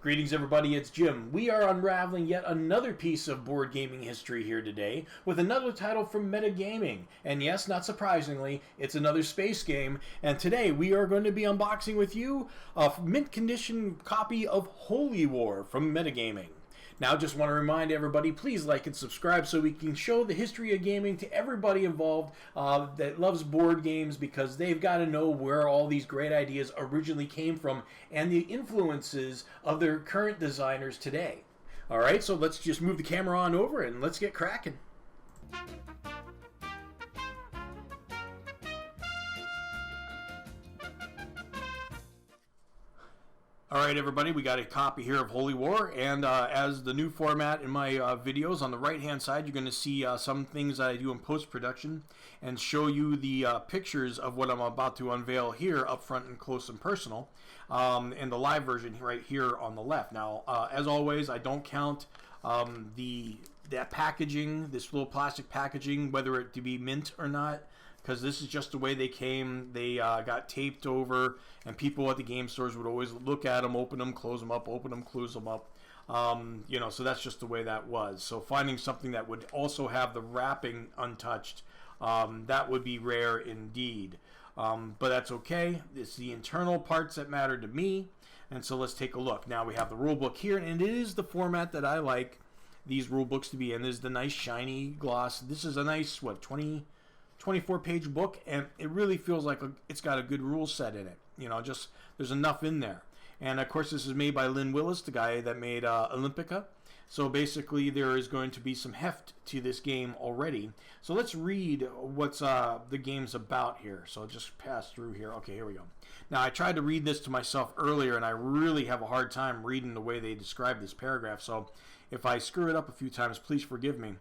Greetings everybody, it's Jim. We are unraveling yet another piece of board gaming history here today with another title from Metagaming. And yes, not surprisingly, it's another space game. And today we are going to be unboxing with you a mint condition copy of Holy War from Metagaming. Now, just want to remind everybody, please like and subscribe so we can show the history of gaming to everybody involved that loves board games, because they've got to know where all these great ideas originally came from and the influences of their current designers today. All right, so let's just move the camera on over and let's get cracking. Alright everybody, we got a copy here of Holy War, and as the new format in my videos, on the right hand side you're going to see some things that I do in post-production and show you the pictures of what I'm about to unveil here up front and close and personal, and the live version right here on the left. Now, as always, I don't count that packaging, this little plastic packaging, whether it to be mint or not, because this is just the way they came. They got taped over, and people at the game stores would always look at them, open them, close them up, open them, close them up. You know, so that's just the way that was. So finding something that would also have the wrapping untouched, that would be rare indeed. But that's okay. It's the internal parts that matter to me. And so let's take a look. Now we have the rule book here, and it is the format that I like these rule books to be in. There's the nice shiny gloss. This is a nice, what, 24-page book, and it really feels like it's got a good rule set in it. You know, just there's enough in there. And of course, this is made by Lynn Willis, the guy that made Olympica. So basically, there is going to be some heft to this game already. So let's read what's the game's about here. So I'll just pass through here. Okay, here we go. Now, I tried to read this to myself earlier, and I really have a hard time reading the way they describe this paragraph. So if I screw it up a few times, please forgive me.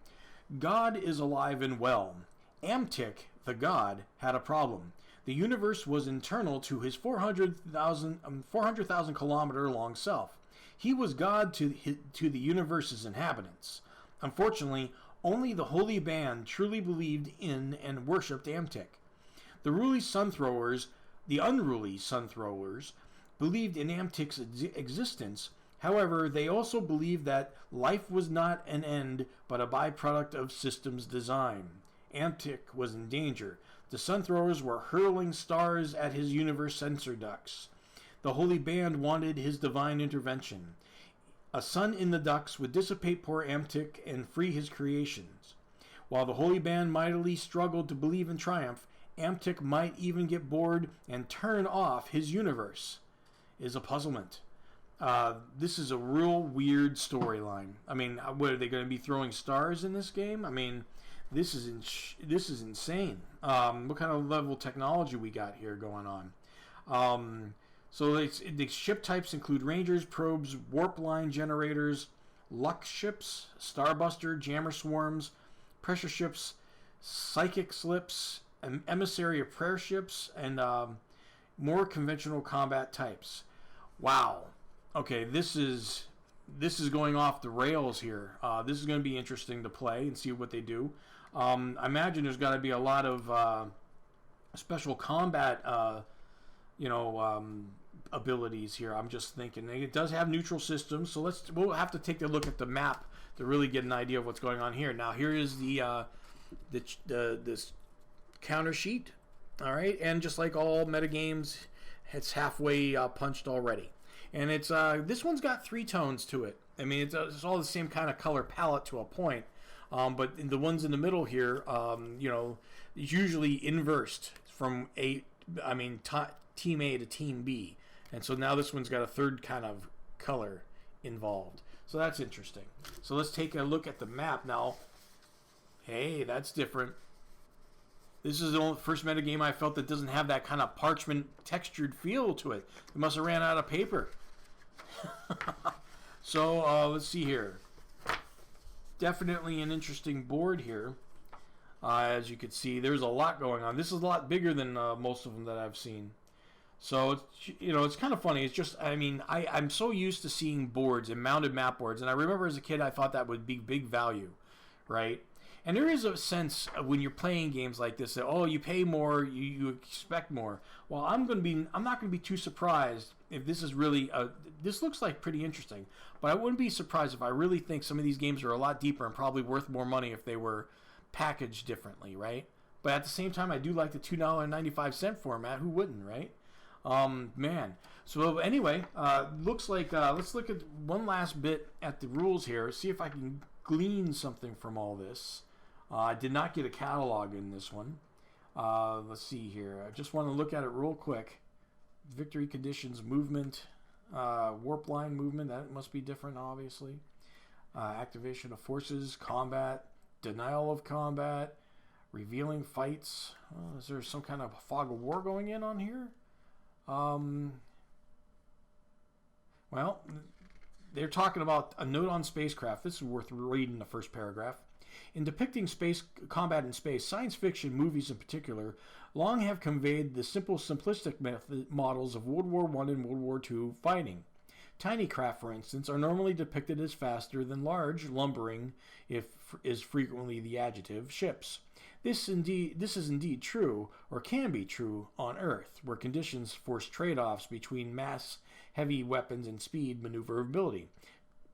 God is alive and well. Amtik, the god, had a problem. The universe was internal to his 400,000 kilometer long self. He was God to the universe's inhabitants. Unfortunately, only the Holy Band truly believed in and worshipped Amtik. The unruly sun throwers believed in Amtik's existence. However, they also believed that life was not an end but a byproduct of systems design. Amtik was in danger. The sun throwers were hurling stars at his universe sensor ducts. The Holy Band wanted his divine intervention. A sun in the ducts would dissipate poor Amtik and free his creations. While the Holy Band mightily struggled to believe in triumph, Amtik might even get bored and turn off his universe. Is a puzzlement. This is a real weird storyline. I mean, what, are they going to be throwing stars in this game? I mean, this is insane. What kind of level of technology we got here going on? So the ship types include Rangers, probes, warp line generators, Lux ships, Starbuster, jammer swarms, pressure ships, psychic slips, emissary of prayer ships, and more conventional combat types. Wow. Okay, this is going off the rails here. This is going to be interesting to play and see what they do. I imagine there's got to be a lot of special combat, abilities here. I'm just thinking it does have neutral systems, so we'll have to take a look at the map to really get an idea of what's going on here. Now, here is this counter sheet. All right, and just like all metagames, it's halfway punched already. And it's this one's got 3 tones to it. I mean, it's all the same kind of color palette to a point, but the ones in the middle here, usually inversed from Team A to Team B, and so now this one's got a third kind of color involved. So that's interesting. So let's take a look at the map now. Hey, that's different. This is the first metagame I felt that doesn't have that kind of parchment textured feel to it. They must have ran out of paper. So let's see here. Definitely an interesting board here. As you can see, there's a lot going on. This is a lot bigger than most of them that I've seen. So it's kind of funny. It's just, I mean, I'm so used to seeing boards and mounted map boards, and I remember as a kid I thought that would be big value, right? And there is a sense when you're playing games like this that, oh, you pay more, you expect more. Well, I'm not going to be too surprised if this is really this looks like pretty interesting, but I wouldn't be surprised if I really think some of these games are a lot deeper and probably worth more money if they were packaged differently, right? But at the same time, I do like the $2.95 format. Who wouldn't, right? Man. So anyway, looks like let's look at one last bit at the rules here. See if I can glean something from all this. I did not get a catalog in this one. Let's see here. I just want to look at it real quick. Victory conditions, movement, warp line movement. That must be different, obviously. Activation of forces, combat, denial of combat, revealing fights. Is there some kind of fog of war going in on here? Well, they're talking about a note on spacecraft. This is worth reading the first paragraph. In depicting space combat in space, science fiction movies in particular long have conveyed the simplistic models of World War I and World War II fighting. Tiny craft, for instance, are normally depicted as faster than large, lumbering, is frequently the adjective, ships. This is indeed true, or can be true, on Earth, where conditions force trade-offs between mass, heavy weapons, and speed maneuverability.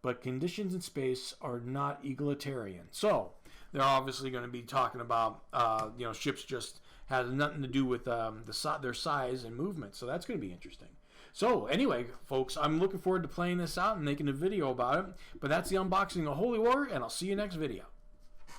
But conditions in space are not egalitarian. So they're obviously going to be talking about, ships just has nothing to do with their size and movement. So that's going to be interesting. So anyway, folks, I'm looking forward to playing this out and making a video about it. But that's the unboxing of Holy War, and I'll see you next video.